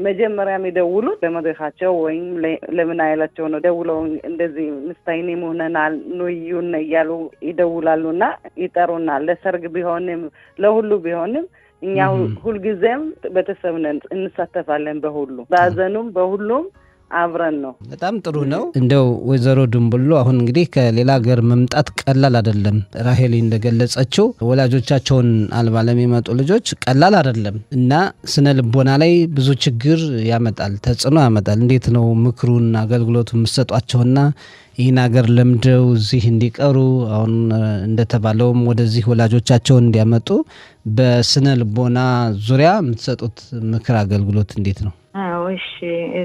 መጀመሪያ የሚደውሉት ለመድረካቸው ወይም ለምን አይላቸው ነው ደውለው እንደዚህ ምስታይኔ መሆነናል ኑዩን እያሉ ይደውላሉና ይጠሩናል። ለሰርግ ቢሆንም ለሁሉ ቢሆንም እኛ ሁልጊዜም ቤተሰብ ነን፣ እንሳተፋለን በሁሉ በአዘኑም በሁሉም አብረን ነው። በጣም ጥሩ ነው። እንደው ወይዘሮ ድንብሎ አሁን እንግዲህ ከሌላ ሀገር መምጣት ቀላል አይደለም። ራሄል እንደገለጸችው ወላጆቻቸውን አልባ ለሚመጡ ልጆች ቀላል አይደለም እና ስነ ልቦና ላይ ብዙ ችግር ያመጣል፣ ተጽዕኖ ያመጣል። እንዴት ነው ምክሩን አገልግሎቱ የምትሰጧቸውና ይህን ሀገር ለምደው እዚህ እንዲቀሩ አሁን እንደተባለውም ወደዚህ ወላጆቻቸውን እንዲያመጡ በስነ ልቦና ዙሪያ የምትሰጡት ምክር አገልግሎት እንዴት ነው? እሺ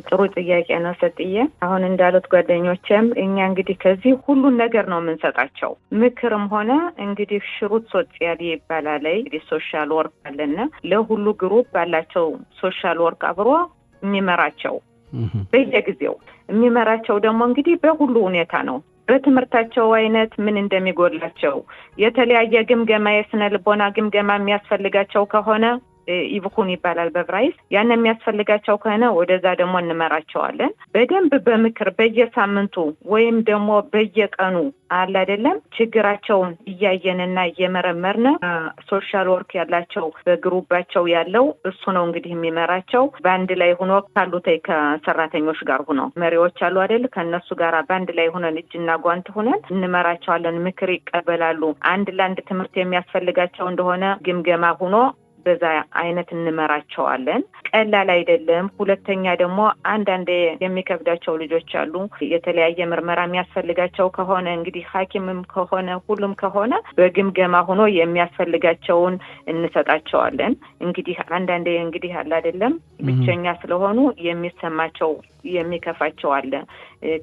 ጥሩ ጥያቄ ነው ሰጥዬ። አሁን እንዳሉት ጓደኞቼም እኛ እንግዲህ ከዚህ ሁሉን ነገር ነው የምንሰጣቸው። ምክርም ሆነ እንግዲህ ሽሩት ሶሻል ይባላል። እንግዲህ ሶሻል ወርክ አለና ለሁሉ ግሩፕ ባላቸው ሶሻል ወርክ አብሮ የሚመራቸው በየጊዜው የሚመራቸው ደግሞ እንግዲህ በሁሉ ሁኔታ ነው። በትምህርታቸው አይነት ምን እንደሚጎላቸው የተለያየ ግምገማ የስነ ልቦና ግምገማ የሚያስፈልጋቸው ከሆነ ይብኩን ይባላል በብራይስ ያን የሚያስፈልጋቸው ከሆነ ወደዛ ደግሞ እንመራቸዋለን። በደንብ በምክር በየሳምንቱ ወይም ደግሞ በየቀኑ አለ አይደለም ችግራቸውን እያየንና እየመረመርን ሶሻል ወርክ ያላቸው በግሩባቸው ያለው እሱ ነው እንግዲህ የሚመራቸው። በአንድ ላይ ሆኖ ካሉት ከሰራተኞች ጋር ሆኖ መሪዎች አሉ አይደል ከነሱ ጋር በአንድ ላይ ሆነን እጅና ጓንት ሆነን እንመራቸዋለን። ምክር ይቀበላሉ። አንድ ለአንድ ትምህርት የሚያስፈልጋቸው እንደሆነ ግምገማ ሆኖ በዛ አይነት እንመራቸዋለን። ቀላል አይደለም። ሁለተኛ ደግሞ አንዳንድ የሚከብዳቸው ልጆች አሉ። የተለያየ ምርመራ የሚያስፈልጋቸው ከሆነ እንግዲህ ሐኪምም ከሆነ ሁሉም ከሆነ በግምገማ ሆኖ የሚያስፈልጋቸውን እንሰጣቸዋለን። እንግዲህ አንዳንዴ እንግዲህ አለ አይደለም ብቸኛ ስለሆኑ የሚሰማቸው የሚከፋቸው አለ።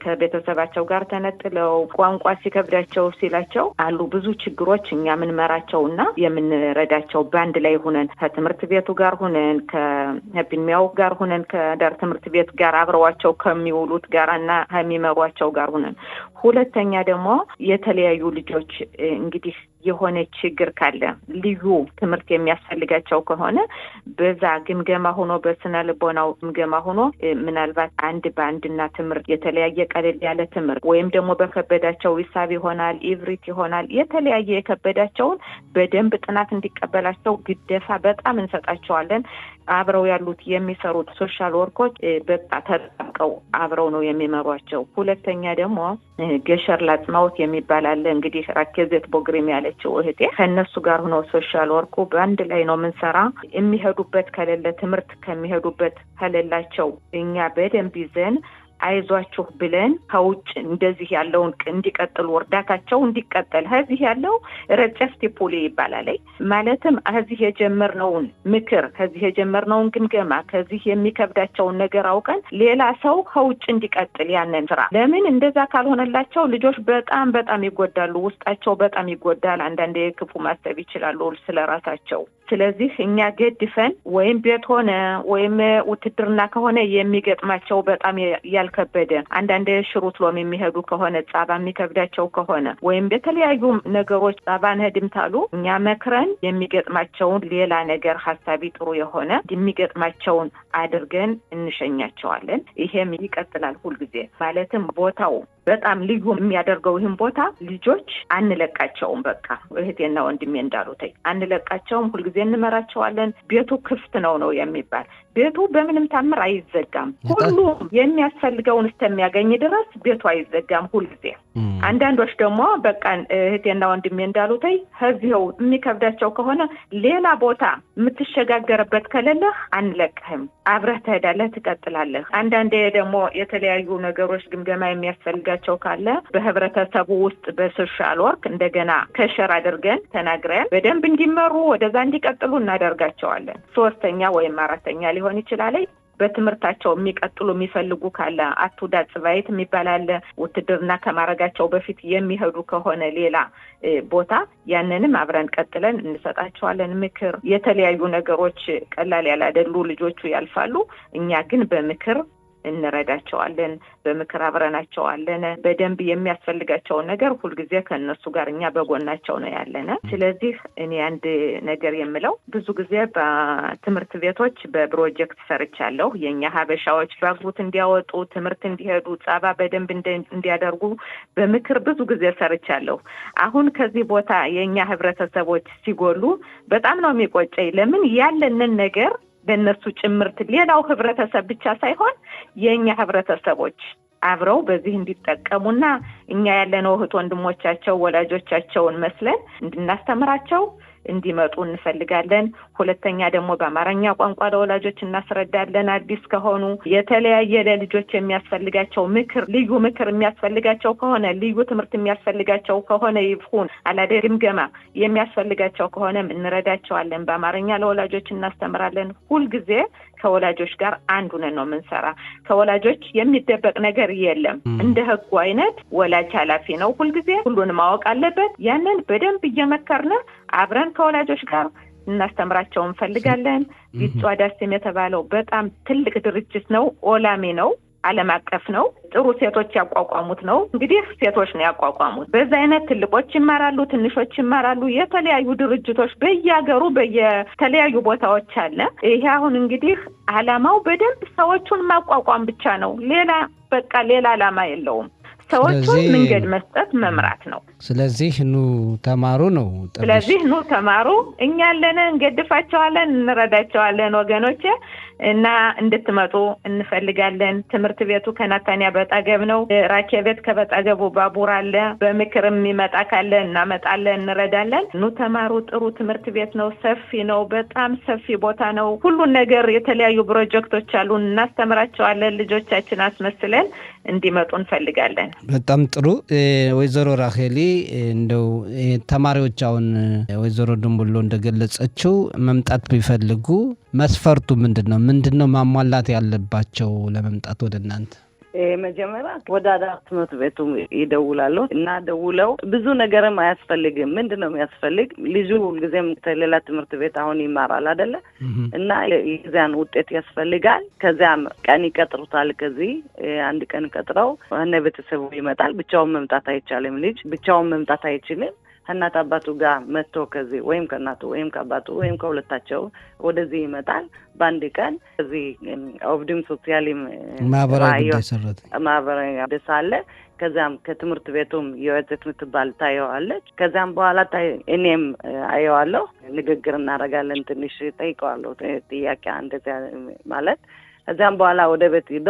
ከቤተሰባቸው ጋር ተነጥለው ቋንቋ ሲከብዳቸው ሲላቸው አሉ ብዙ ችግሮች እኛ ምንመራቸውና የምንረዳቸው ባንድ ላይ ሆነን ከትምህርት ቤቱ ጋር ሆነን ከቢሚያው ጋር ሆነን ከዳር ትምህርት ቤት ጋር አብረዋቸው ከሚውሉት ጋርና ከሚመሯቸው ጋር ሆነን። ሁለተኛ ደግሞ የተለያዩ ልጆች እንግዲህ የሆነ ችግር ካለ ልዩ ትምህርት የሚያስፈልጋቸው ከሆነ በዛ ግምገማ ሆኖ በስነ ልቦናው ግምገማ ሆኖ ምናልባት አንድ ባንድና ትምህርት የተለያየ ቀለል ያለ ትምህርት ወይም ደግሞ በከበዳቸው ሂሳብ ይሆናል ኢቭሪት ይሆናል የተለያየ የከበዳቸውን በደንብ ጥናት እንዲቀበላቸው ግዴታ በጣም እንሰጣቸዋለን። አብረው ያሉት የሚሰሩት ሶሻል ወርኮች በጣም ተጣብቀው አብረው ነው የሚመሯቸው። ሁለተኛ ደግሞ ገሸር ላጽማውት የሚባል አለ። እንግዲህ ራኬዘት ቦግሪም ያለችው እህቴ ከነሱ ጋር ሆኖ ሶሻል ወርኩ በአንድ ላይ ነው ምንሰራ። የሚሄዱበት ከሌለ ትምህርት ከሚሄዱበት ከሌላቸው እኛ በደንብ ይዘን አይዟችሁ ብለን ከውጭ እንደዚህ ያለውን እንዲቀጥሉ ወርዳታቸው እንዲቀጥል ከዚህ ያለው ረጨፍቲ ፖሊ ይባላል። ማለትም ከዚህ የጀመርነውን ምክር ከዚህ የጀመርነውን ግምገማ ከዚህ የሚከብዳቸውን ነገር አውቀን ሌላ ሰው ከውጭ እንዲቀጥል ያንን ስራ ለምን እንደዛ ካልሆነላቸው ልጆች በጣም ይጎዳሉ። ውስጣቸው በጣም ይጎዳል። አንዳንዴ ክፉ ማሰብ ይችላሉ ስለራሳቸው። ስለዚህ እኛ ገድፈን ወይም ቤት ሆነ ወይም ውትድርና ከሆነ የሚገጥማቸው በጣም ያልከበደ አንዳንዴ ሽሩት ሎም የሚሄዱ ከሆነ ጻባ የሚከብዳቸው ከሆነ ወይም በተለያዩ ነገሮች ጻባን ሄድምታሉ እኛ መክረን የሚገጥማቸውን ሌላ ነገር ሐሳቢ ጥሩ የሆነ የሚገጥማቸውን አድርገን እንሸኛቸዋለን። ይሄም ይቀጥላል ሁልጊዜ። ማለትም ቦታው በጣም ልዩ የሚያደርገው ይህን ቦታ ልጆች አንለቃቸውም። በቃ እህቴና ወንድሜ እንዳሉት አንለቃቸውም። ሁልጊዜ እንመራቸዋለን። ቤቱ ክፍት ነው የሚባል ቤቱ በምንም ታምር አይዘጋም። ሁሉም የሚያስፈልገውን እስከሚያገኝ ድረስ ቤቱ አይዘጋም ሁልጊዜ። አንዳንዶች ደግሞ በቃ እህቴና ወንድሜ እንዳሉት ከዚህው የሚከብዳቸው ከሆነ ሌላ ቦታ የምትሸጋገርበት ከሌለ አንለቅህም፣ አብረህ ትሄዳለህ፣ ትቀጥላለህ። አንዳንዴ ደግሞ የተለያዩ ነገሮች ግምገማ የሚያስፈልጋቸው ካለ በህብረተሰቡ ውስጥ በሶሻል ወርክ እንደገና ከሸር አድርገን ተናግረን በደንብ እንዲመሩ ወደዛ እንዲቀጥሉ እናደርጋቸዋለን። 3ኛ ወይም 4ኛ ሊሆን ይችላል። በትምህርታቸው የሚቀጥሉ የሚፈልጉ ካለ አቱዳ ጽባይት የሚባል አለ። ውትድርና ከማረጋቸው በፊት የሚሄዱ ከሆነ ሌላ ቦታ ያንንም አብረን ቀጥለን እንሰጣቸዋለን። ምክር የተለያዩ ነገሮች ቀላል ያላደሉ ልጆቹ ያልፋሉ። እኛ ግን በምክር እንረዳቸዋለን፣ በምክር አብረናቸዋለን። በደንብ የሚያስፈልጋቸው ነገር ሁልጊዜ ከነሱ ጋር እኛ በጎናቸው ነው ያለነ። ስለዚህ እኔ አንድ ነገር የምለው ብዙ ጊዜ በትምህርት ቤቶች በፕሮጀክት ሰርቻለሁ። የኛ ሀበሻዎች ባግሩት እንዲያወጡ ትምህርት እንዲሄዱ ጻባ በደንብ እንዲያደርጉ በምክር ብዙ ጊዜ ሰርቻለሁ። አሁን ከዚህ ቦታ የኛ ህብረተሰቦች ሲጎሉ በጣም ነው የሚቆጨኝ። ለምን ያለንን ነገር በእነሱ ጭምርት ሌላው ህብረተሰብ ብቻ ሳይሆን የኛ ህብረተሰቦች አብረው በዚህ እንዲጠቀሙና እኛ ያለነው እህት ወንድሞቻቸው ወላጆቻቸውን መስለን እንድናስተምራቸው እንዲመጡ እንፈልጋለን። ሁለተኛ ደግሞ በአማርኛ ቋንቋ ለወላጆች እናስረዳለን። አዲስ ከሆኑ የተለያየ ለልጆች የሚያስፈልጋቸው ምክር ልዩ ምክር የሚያስፈልጋቸው ከሆነ ልዩ ትምህርት የሚያስፈልጋቸው ከሆነ ይሁን አላደርም ገማ የሚያስፈልጋቸው ከሆነ እንረዳቸዋለን። በአማርኛ ለወላጆች እናስተምራለን። ሁልጊዜ ከወላጆች ጋር አንድ ሆነን ነው የምንሰራ። ከወላጆች የሚደበቅ ነገር የለም። እንደ ህጉ አይነት ወላጅ ኃላፊ ነው። ሁልጊዜ ሁሉን ማወቅ አለበት። ያንን በደንብ እየመከርን አብረን ከወላጆች ጋር እናስተምራቸው እንፈልጋለን። ቪጾ አዳሲም የተባለው በጣም ትልቅ ድርጅት ነው። ኦላሚ ነው። ዓለም አቀፍ ነው። ጥሩ ሴቶች ያቋቋሙት ነው። እንግዲህ ሴቶች ነው ያቋቋሙት። በዛ አይነት ትልቆች ይማራሉ፣ ትንሾች ይማራሉ። የተለያዩ ድርጅቶች በየሀገሩ በየተለያዩ ቦታዎች አለ። ይሄ አሁን እንግዲህ ዓላማው በደንብ ሰዎቹን ማቋቋም ብቻ ነው። ሌላ ዓላማ የለውም። ሰዎቹን መንገድ መስጠት መምራት ነው። ስለዚህ ኑ ተማሩ ነው። ስለዚህ ኑ ተማሩ። እኛ ያለን እንገድፋቸዋለን፣ እንረዳቸዋለን ወገኖቼ እና እንድትመጡ እንፈልጋለን። ትምህርት ቤቱ ከናታንያ በጣገብ ነው። ራኬቤት ከበጣገቡ ባቡር አለ። በምክርም የሚመጣ ካለ እናመጣለን፣ እንረዳለን። ኑ ተማሩ። ጥሩ ትምህርት ቤት ነው። ሰፊ ነው። በጣም ሰፊ ቦታ ነው። ሁሉን ነገር የተለያዩ ፕሮጀክቶች አሉ። እናስተምራቸዋለን። ልጆቻችን አስመስለን እንዲመጡ እንፈልጋለን። በጣም ጥሩ። ወይዘሮ ራሄሊ እንደው ተማሪዎች አሁን ወይዘሮ ድንቡሎ እንደገለጸችው መምጣት ቢፈልጉ መስፈርቱ ምንድነው ማሟላት ያለባቸው ለመምጣት ወደ እናንተ? መጀመሪያ ወደ አዳር ትምህርት ቤቱ ይደውላሉ እና ደውለው ብዙ ነገርም አያስፈልግም። ምንድነው የሚያስፈልግ? ልጁ ሁልጊዜም ሌላ ትምህርት ቤት አሁን ይማራል አይደለ? እና የዛን ውጤት ያስፈልጋል። ከዛም ቀን ይቀጥሩታል። ከዚህ አንድ ቀን ቀጥረው እነ ቤተሰቡ ይመጣል። ብቻውን መምጣት አይቻልም። ልጅ ብቻውን መምጣት አይችልም። ከእናት አባቱ ጋር መጥቶ ከዚህ ወይም ከእናቱ ወይም ከአባቱ ወይም ከሁለታቸው ወደዚህ ይመጣል። በአንድ ቀን እዚህ ኦብዲም ሶሲያሊም ማህበራዊ ጉዳይ ሰራት ማህበራዊ ደስ አለ። ከዛም ከትምህርት ቤቱም የወጣት ምትባል ታየዋለች። ከዛም በኋላ እኔም አየዋለሁ። ንግግር እናደርጋለን። ትንሽ ጠይቀዋለሁ ጥያቄ እንደዚያ ማለት ከዛም በኋላ ወደ ቤት ሄዶ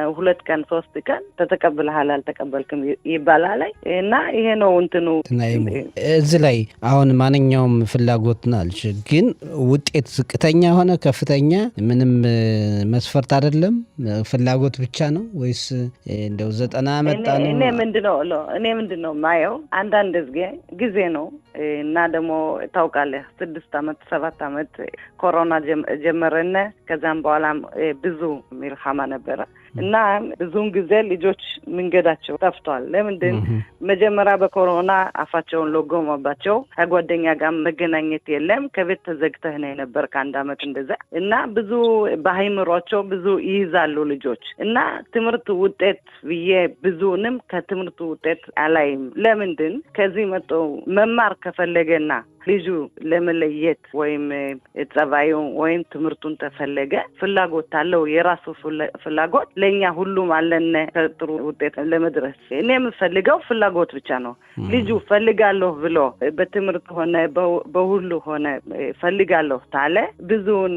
2 ቀን 3 ቀን ተተቀብለሃል አልተቀበልክም ይባላል እና ይሄ ነው እንትኑ። እዚህ ላይ አሁን ማንኛውም ፍላጎትና አልሽ ግን ውጤት ዝቅተኛ ሆነ ከፍተኛ ምንም መስፈርት አይደለም ፍላጎት ብቻ ነው ወይስ እንደው 90 መጣ ነው? እኔ ምንድነው ማየው አንዳንድ ጊዜ ነው እና ደግሞ ታውቃለህ 6 አመት 7 አመት ኮሮና ጀመረና ከዛም በኋላ ብዙ ሚልሃማ ነበር እና ብዙን ጊዜ ልጆች መንገዳቸው ጠፍቷል። ለምንድን መጀመሪያ በኮሮና አፋቸውን ለጎመባቸው ከጓደኛ ጋር መገናኘት የለም ከቤት ተዘግተህ ነው ነበር ከአንድ አመት እንደዛ እና ብዙ በአይምሮአቸው ብዙ ይይዛሉ ልጆች እና ትምህርት ውጤት ብዬ ብዙንም ከትምህርት ውጤት አላይም። ለምንድን ከዚህ መጥቶ መማር ከፈለገና ልጁ ለመለየት ወይም ጸባዩ ወይም ትምህርቱን ተፈለገ ፍላጎት አለው የራሱ ፍላጎት ለኛ ሁሉም አለን ጥሩ ውጤት ለመድረስ። እኔ የምፈልገው ፍላጎት ብቻ ነው። ልጁ ፈልጋለሁ ብሎ በትምህርት ሆነ በሁሉ ሆነ ፈልጋለሁ ታለ ብዙውን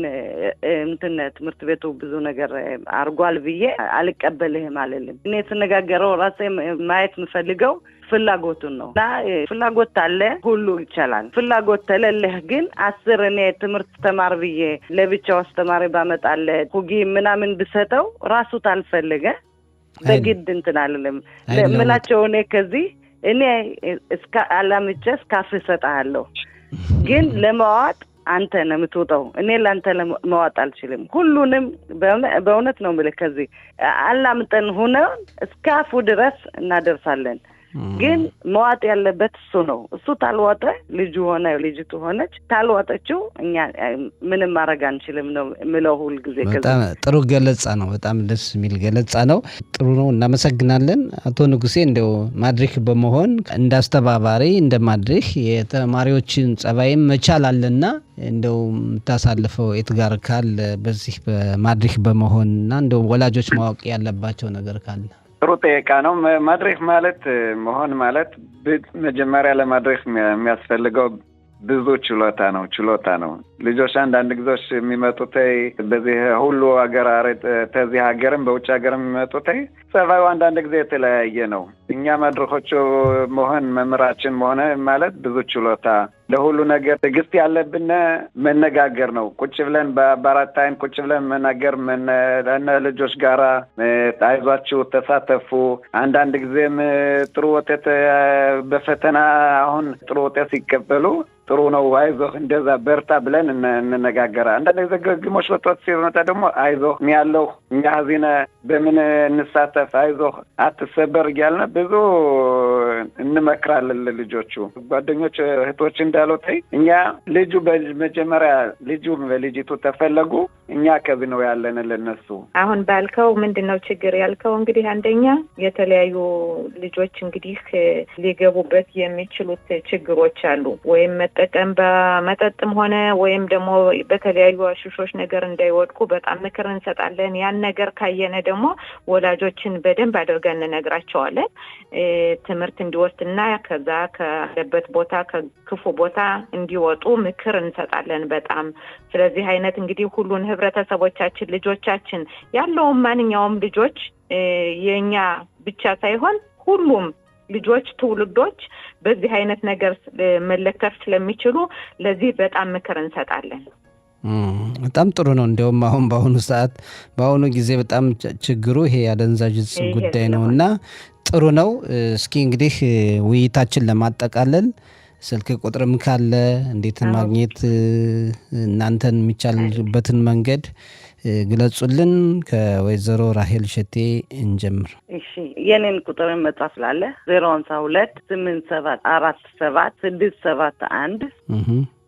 ትምህርት ቤቱ ብዙ ነገር አርጓል ብዬ አልቀበልህም አለልም። እኔ ስነጋገረው ራሴ ማየት የምፈልገው ፍላጎቱን ነው። ፍላጎት አለ ሁሉ ይቻላል። ፍላጎት ተለለህ ግን 10 እኔ ትምህርት ተማር ብዬ ለብቻው አስተማሪ ባመጣለ ሁጊ ምናምን ብሰጠው ራሱ ታልፈልገ በግድ እንትናልልም ለምላቸው እኔ ከዚህ እኔ እስከ አላምቼ እስካፍ ሰጣለሁ ግን ለማዋጥ አንተ ነው የምትወጣው። እኔ ላንተ ለማዋጥ አልችልም። ሁሉንም በእውነት ነው ማለት ከዚህ አላምጠን ሆነ እስካፉ ድረስ እናደርሳለን። ግን መዋጥ ያለበት እሱ ነው። እሱ ታልዋጠ ልጁ ሆነ ልጅቱ ሆነች ታልዋጠችው እኛ ምንም ማድረግ አንችልም ነው ምለው ሁሉ ጊዜ። በጣም ጥሩ ገለጻ ነው። በጣም ደስ የሚል ገለጻ ነው። ጥሩ ነው። እናመሰግናለን አቶ ንጉሴ። እንደው ማድሪክ በመሆን እንዳስተባባሪ እንደማድሪክ የተማሪዎችን ጸባይም መቻል አለና እንደው የምታሳልፈው የትጋር ካለ በዚህ በማድሪክ በመሆንና እንደው ወላጆች ማወቅ ያለባቸው ነገር ካለ? ጥሩ ጥያቄ ነው። ማድሪክ ማለት መሆን ማለት መጀመሪያ ለማድሪክ የሚያስፈልገው ብዙ ችሎታ ነው። ልጆች አንዳንድ ጊዜዎች የሚመጡት በዚህ ሁሉ ሀገር ተዚህ ሀገርም በውጭ ሀገርም የሚመጡት ጸባዩ አንዳንድ ጊዜ የተለያየ ነው። እኛ ማድሪኮቹ መሆን መምራችን መሆነ ማለት ብዙ ችሎታ ለሁሉ ነገር ትዕግስት ያለብን መነጋገር ነው። ቁጭ ብለን በአራት አይን ቁጭ ብለን መናገር ልጆች ጋራ አይዟችሁ ተሳተፉ። አንዳንድ ጊዜም ጥሩ ውጤት በፈተና አሁን ጥሩ ውጤት ሲቀበሉ ጥሩ ነው አይዞህ እንደዛ በርታ ብለን እንነጋገራ። አንዳንድ ጊዜ ግሞሽ ወጥቶ ሲመጣ ደግሞ አይዞህ ያለው እኛ ሀዚነ በምን እንሳተፍ አይዞህ አትሰበር እያልን ብዙ እንመክራለን ልጆቹ። ጓደኞች እህቶች እንዳሉት እኛ ልጁ በመጀመሪያ ልጁ በልጅቱ ተፈለጉ እኛ ከዚህ ነው ያለን ለነሱ። አሁን ባልከው ምንድነው ችግር ያልከው እንግዲህ አንደኛ የተለያዩ ልጆች እንግዲህ ሊገቡበት የሚችሉት ችግሮች አሉ። ወይም መጠቀም በመጠጥም ሆነ ወይም ደግሞ በተለያዩ አሽሾች ነገር እንዳይወድቁ በጣም ምክር እንሰጣለን። ያን ነገር ካየነ ደግሞ ወላጆችን በደንብ አድርገን እንነግራቸዋለን። ትምህርት እንዲወስድና ከዛ ካለበት ቦታ ከክፉ ቦታ እንዲወጡ ምክር እንሰጣለን በጣም። ስለዚህ አይነት እንግዲህ ሁሉን ህብረተሰቦቻችን ልጆቻችን ያለውም ማንኛውም ልጆች የኛ ብቻ ሳይሆን ሁሉም ልጆች ትውልዶች በዚህ አይነት ነገር መለከፍ ስለሚችሉ ለዚህ በጣም ምክር እንሰጣለን። በጣም ጥሩ ነው። እንደውም አሁን በአሁኑ ሰዓት በአሁኑ ጊዜ በጣም ችግሩ ይሄ አደንዛዥ ዕፅ ጉዳይ ነውና ጥሩ ነው። እስኪ እንግዲህ ውይይታችን ለማጠቃለል ስልክ ቁጥርም ካለ እንዴት ማግኘት እናንተን የሚቻልበትን መንገድ ግለጹልን። ከወይዘሮ ራሄል ሸቴ እንጀምር። እሺ የኔን ቁጥርን መጻፍ ላለ 05287476771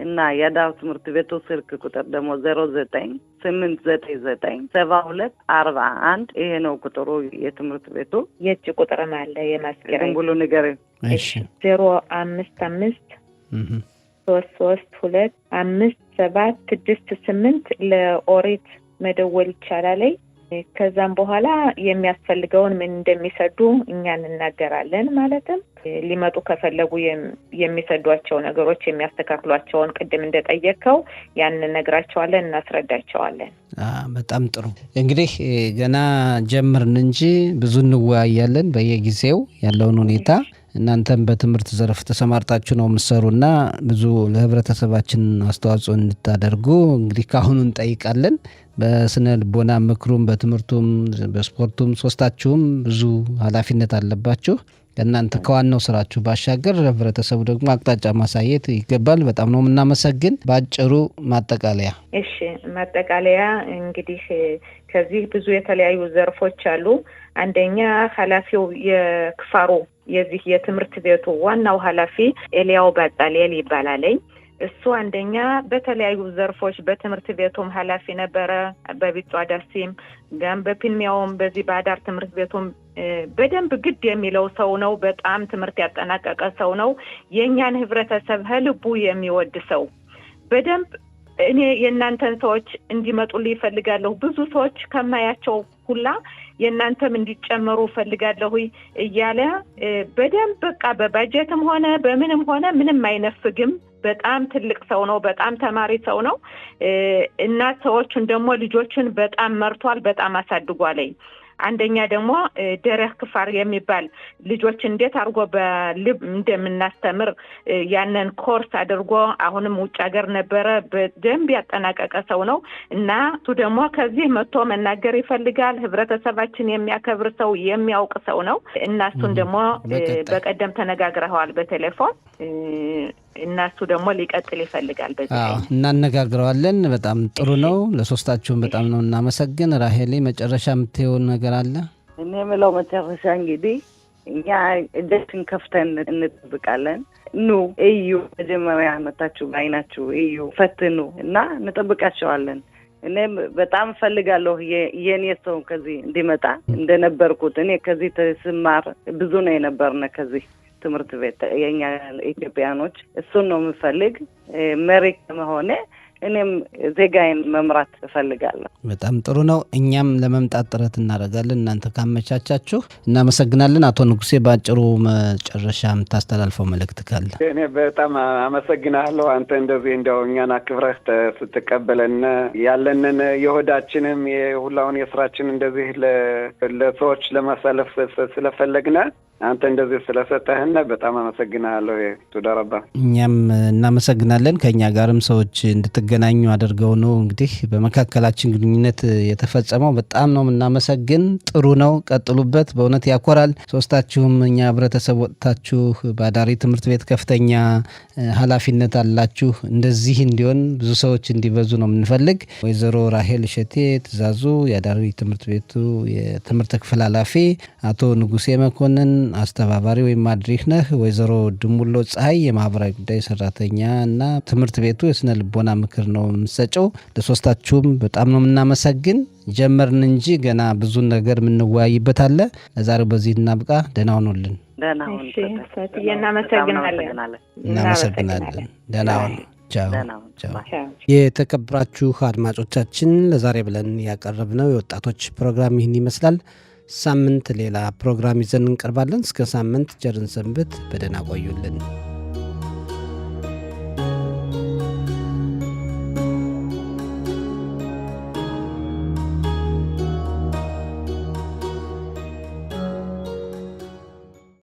እና የዳው ትምህርት ቤቱ ስልክ ቁጥር ደግሞ 0989974241 ይሄ ነው ቁጥሩ የትምህርት ቤቱ። የእጅ ቁጥርም አለ የማስገራ ሁሉ ነገር። እሺ 055 3325768 ለኦሪት መደወል ይቻላል። ከዛም በኋላ የሚያስፈልገውን ምን እንደሚሰዱ እኛ እንናገራለን። ማለትም ሊመጡ ከፈለጉ የሚሰዷቸው ነገሮች የሚያስተካክሏቸውን ቅድም እንደጠየቀው ያን ነግራቸዋለን፣ እናስረዳቸዋለን። በጣም ጥሩ። እንግዲህ ገና ጀምርን እንጂ ብዙ እንወያያለን በየጊዜው ያለውን ሁኔታ። እናንተም በትምህርት ዘርፍ ተሰማርታችሁ ነው የምትሰሩና ብዙ ለህብረተሰባችን አስተዋጽኦ እንድታደርጉ እንግዲህ ካሁኑ እንጠይቃለን። በስነ ልቦና ምክሩም፣ በትምህርቱም፣ በስፖርቱም ሶስታችሁም ብዙ ኃላፊነት አለባችሁ። ከእናንተ ከዋናው ስራችሁ ባሻገር ለህብረተሰቡ ደግሞ አቅጣጫ ማሳየት ይገባል። በጣም ነው የምናመሰግን። በአጭሩ ማጠቃለያ። እሺ ማጠቃለያ እንግዲህ ከዚህ ብዙ የተለያዩ ዘርፎች አሉ። አንደኛ ኃላፊው የክፋሩ የዚህ የትምህርት ቤቱ ዋናው ኃላፊ ኤልያው ባጣሌል ይባላልኝ። እሱ አንደኛ በተለያዩ ዘርፎች በትምህርት ቤቱም ኃላፊ ነበረ። በቢጫ ዳሲም ጋም በፒንሚያውም በዚህ ባዳር ትምህርት ቤቱም በደንብ ግድ የሚለው ሰው ነው። በጣም ትምህርት ያጠናቀቀ ሰው ነው። የኛን ህብረተሰብ ህልቡ የሚወድ ሰው በደንብ እኔ የእናንተን ሰዎች እንዲመጡልኝ እፈልጋለሁ። ብዙ ሰዎች ከማያቸው ሁላ የእናንተም እንዲጨመሩ እፈልጋለሁ እያለ በደንብ በቃ በባጀትም ሆነ በምንም ሆነ ምንም አይነፍግም። በጣም ትልቅ ሰው ነው። በጣም ተማሪ ሰው ነው እና ሰዎቹን ደግሞ ልጆቹን በጣም መርቷል፣ በጣም አሳድጓለኝ። አንደኛ ደግሞ ደረህ ክፋር የሚባል ልጆች እንዴት አድርጎ በልብ እንደምናስተምር ያንን ኮርስ አድርጎ አሁንም ውጭ ሀገር ነበረ በደንብ ያጠናቀቀ ሰው ነው እና እሱ ደግሞ ከዚህ መጥቶ መናገር ይፈልጋል። ህብረተሰባችን የሚያከብር ሰው የሚያውቅ ሰው ነው እና እሱን ደግሞ በቀደም ተነጋግረዋል በቴሌፎን እና እሱ ደግሞ ሊቀጥል ይፈልጋል። በዚህ እናነጋግረዋለን። በጣም ጥሩ ነው። ለሶስታችሁም በጣም ነው እናመሰግን። ራሄሌ መጨረሻ የምትይው ነገር አለ? እኔ የምለው መጨረሻ እንግዲህ እኛ እጃችን ከፍተን እንጠብቃለን። ኑ እዩ፣ መጀመሪያ መታችሁ በአይናችሁ እዩ፣ ፈትኑ እና እንጠብቃቸዋለን። እኔም በጣም ፈልጋለሁ የኔ ሰው ከዚህ እንዲመጣ እንደነበርኩት። እኔ ከዚህ ተስማር ብዙ ነው የነበርነ ከዚህ ትምህርት ቤት የኛ ኢትዮጵያኖች። እሱን ነው የምፈልግ መሪ ከመሆኔ እኔም ዜጋዬን መምራት እፈልጋለሁ። በጣም ጥሩ ነው። እኛም ለመምጣት ጥረት እናደርጋለን እናንተ ካመቻቻችሁ። እናመሰግናለን። አቶ ንጉሴ በአጭሩ መጨረሻ የምታስተላልፈው መልእክት ካለ? እኔ በጣም አመሰግናለሁ። አንተ እንደዚህ እንደው እኛን አክብረህ ስትቀበለን ያለንን የሆዳችንም የሁላውን የስራችን እንደዚህ ለሰዎች ለማሳለፍ ስለፈለግነ አንተ እንደዚህ ስለሰጠህን በጣም አመሰግናለሁ። ተዳረባ እኛም እናመሰግናለን። ከኛ ጋርም ሰዎች እንድትገናኙ አድርገው ነው እንግዲህ በመካከላችን ግንኙነት የተፈጸመው። በጣም ነው የምናመሰግን። ጥሩ ነው፣ ቀጥሉበት። በእውነት ያኮራል። ሶስታችሁም እኛ ህብረተሰብ ወጥታችሁ በአዳሪ ትምህርት ቤት ከፍተኛ ኃላፊነት አላችሁ። እንደዚህ እንዲሆን ብዙ ሰዎች እንዲበዙ ነው የምንፈልግ። ወይዘሮ ራሄል ሸቴ ትእዛዙ የአዳሪ ትምህርት ቤቱ የትምህርት ክፍል ኃላፊ፣ አቶ ንጉሴ መኮንን አስተባባሪ ወይም ማድሪክ ነህ፣ ወይዘሮ ድሙሎ ፀሐይ የማህበራዊ ጉዳይ ሰራተኛ እና ትምህርት ቤቱ የስነ ልቦና ምክር ነው የምትሰጨው። ለሶስታችሁም በጣም ነው የምናመሰግን። ጀመርን እንጂ ገና ብዙ ነገር የምንወያይበት አለ። ለዛሬው በዚህ እናብቃ። ደህና ሁኑልን። እናመሰግናለን። ደህና ሁኑ። ቻው። የተከበራችሁ አድማጮቻችን ለዛሬ ብለን ያቀረብነው የወጣቶች ፕሮግራም ይህን ይመስላል። ሳምንት ሌላ ፕሮግራም ይዘን እንቀርባለን። እስከ ሳምንት ቸርን ሰንብት። በደህና ቆዩልን።